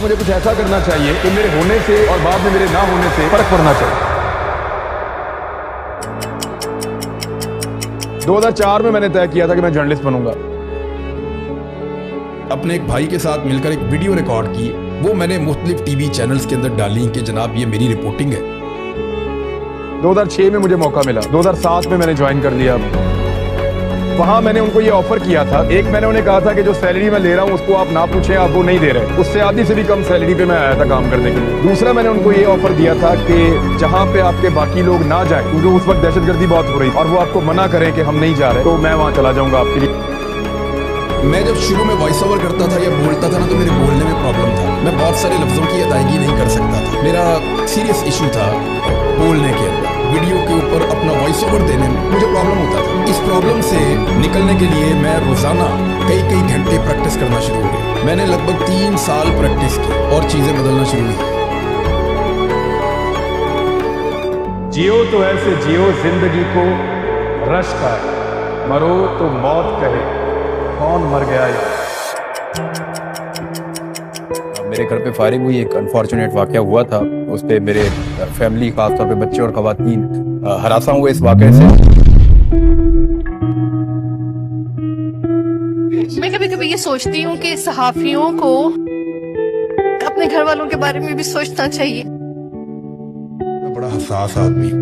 मुझे कुछ ऐसा करना चाहिए कि मेरे होने से और बाद में मेरे ना होने से फर्क पड़ना चाहिए। 2004 में मैंने तय किया था कि मैं जर्नलिस्ट बनूंगा। अपने एक भाई के साथ मिलकर एक वीडियो रिकॉर्ड की, वो मैंने मुख्तलिफ टीवी चैनल्स के अंदर डाली कि जनाब ये मेरी रिपोर्टिंग है। 2006 में मुझे मौका मिला, 2007 में मैंने ज्वाइन कर लिया। वहां मैंने उनको ये ऑफर किया था। एक मैंने उन्हें कहा था कि जो सैलरी मैं ले रहा हूं उसको आप ना पूछें, आप वो नहीं दे रहे, उससे आधी से भी कम सैलरी पे मैं आया था काम करने के लिए। दूसरा मैंने उनको ये ऑफर दिया था कि जहां पे आपके बाकी लोग ना जाए, क्योंकि उस वक्त दहशतगर्दी बहुत हो रही और वो आपको मना करें कि हम नहीं जा रहे, तो मैं वहां चला जाऊंगा आपके लिए। मैं जब शुरू में वॉइस ओवर करता था या बोलता था ना, तो मेरे बोलने में प्रॉब्लम था। मैं बहुत सारे लफ्जों की अदायगी नहीं कर सकता था। मेरा सीरियस इशू था बोलने के अंदर। वीडियो के ऊपर अपना वॉइस ओवर देने में मुझे प्रॉब्लम होता था। इस प्रॉब्लम से निकलने के लिए मैं रोजाना कई घंटे प्रैक्टिस करना शुरू हो गया। मैंने लगभग 3 साल प्रैक्टिस की और चीजें बदलना शुरू हुई। जियो तो ऐसे जियो जिंदगी को रश का, मरो तो मौत कहे कौन मर गया यार। मेरे घर पे फायरिंग हुई, एक अनफॉर्चुनेट वाकया हुआ था। उस पे मेरे फैमिली, खासतौर पे बच्चे और खवातीन हरासा हुए इस वाकये से। मैं कभी कभी ये सोचती हूँ कि सहाफियों को अपने घर वालों के बारे में भी सोचना चाहिए। मैं बड़ा हसास आदमी हूँ।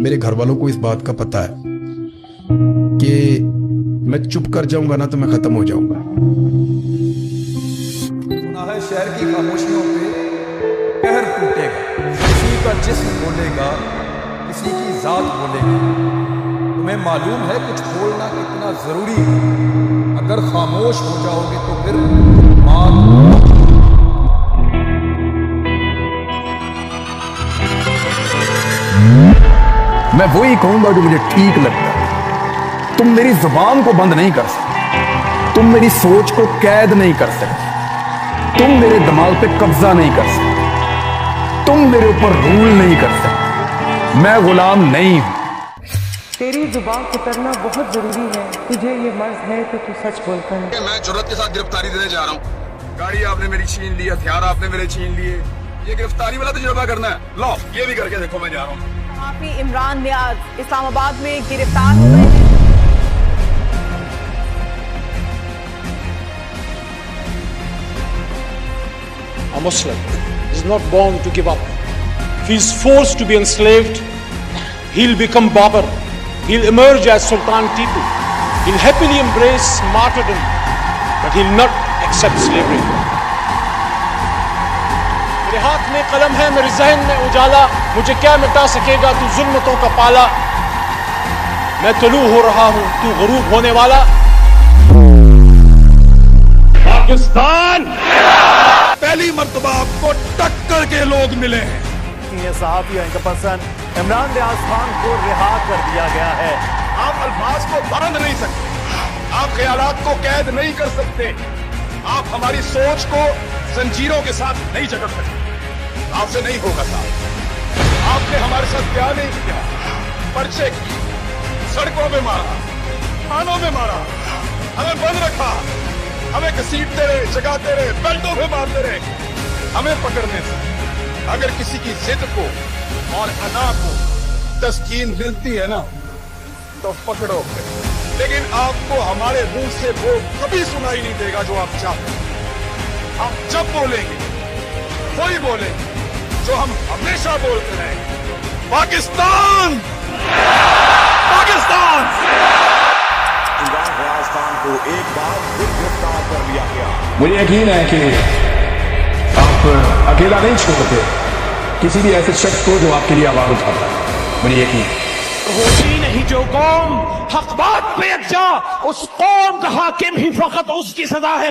मेरे घर वालों को इस बात का पता है कि मैं चुप कर जाऊंगा ना तो मैं खत्म हो जाऊंगा। सुना है शहर की खामोशियों पे कहर टूटेगा, किसी का जिस्म बोलेगा, किसी की जात बोलेगी। तुम्हें मालूम है कुछ बोलना कितना जरूरी है, अगर खामोश हो जाओगे तो फिर मैं वही कहूंगा जो मुझे ठीक लगता है। तुम मेरी जुबान को बंद नहीं कर सकते, तुम मेरी सोच को कैद नहीं कर सकते, तुम मेरे दिमाग पे कब्जा नहीं कर सकते, तुम मेरे ऊपर रूल नहीं कर सकते। मैं गुलाम नहीं हूं। तेरी जुबान उतरना बहुत जरूरी है। तुझे ये मर्ज है तो तू सच बोलता है। मैं जुर्रत के साथ गिरफ्तारी देने जा रहा हूँ। गाड़ी आपने मेरी छीन ली, हथियार आपने मेरे छीन लिए, ये गिरफ्तारी वाला तजुर्बा करना है। लो ये भी करके देखो, मैं जा रहा हूँ। इमरान नियाज इस्लामाबाद में गिरफ्तार हो गए हैं। A Muslim is not born to give up. If he is forced to be enslaved, he'll become Babur. He'll emerge as Sultan Tipu. He'll happily embrace martyrdom, but he'll not accept slavery. मेरे हाथ में कलम है, मेरे जहन में उजाला, मुझे क्या मिटा सकेगा तू जुल्मतों का पाला। मैं तलू हो रहा हूं, तू गरूब होने वाला। पाकिस्तान पहली मर्तबा आपको टक्कर के लोग मिले हैं। ये सहाफी इनका पर्सन इमरान नियाज खान को रिहा कर दिया गया है। आप अल्फाज को बांध नहीं सकते, आप ख्यालात को कैद नहीं कर सकते, आप हमारी सोच को जंजीरों के साथ नहीं जकड़ सकते। आपसे नहीं होगा साहब। आपने हमारे साथ क्या नहीं किया, पर्चे किए, सड़कों में मारा, थानों में मारा, हमें बंद रखा, हमें घसीटते रहे, जगाते रहे, बेल्टों पे मारते रहे। हमें पकड़ने से अगर किसी की जिद को और अना को तस्कीन मिलती है ना तो पकड़ो, लेकिन आपको हमारे मुंह से वो कभी सुनाई नहीं देगा जो आप चाहते हैं। हम जब बोलेंगे वही बोलेंगे जो हम हमेशा बोलते रहे, पाकिस्तान पाकिस्तान। इमरान नियाज खान को एक बार फिर गिरफ्तार कर लिया गया। मुझे यकीन है कि आप अकेला नहीं छोड़ते किसी भी ऐसे शख्स को जो आपके लिए आवाज उठाता है। मुझे यकीन होती नहीं जो कौम हक बात पे अच्छा, उस कौम का हाकिम ही फकत उसकी सदा है।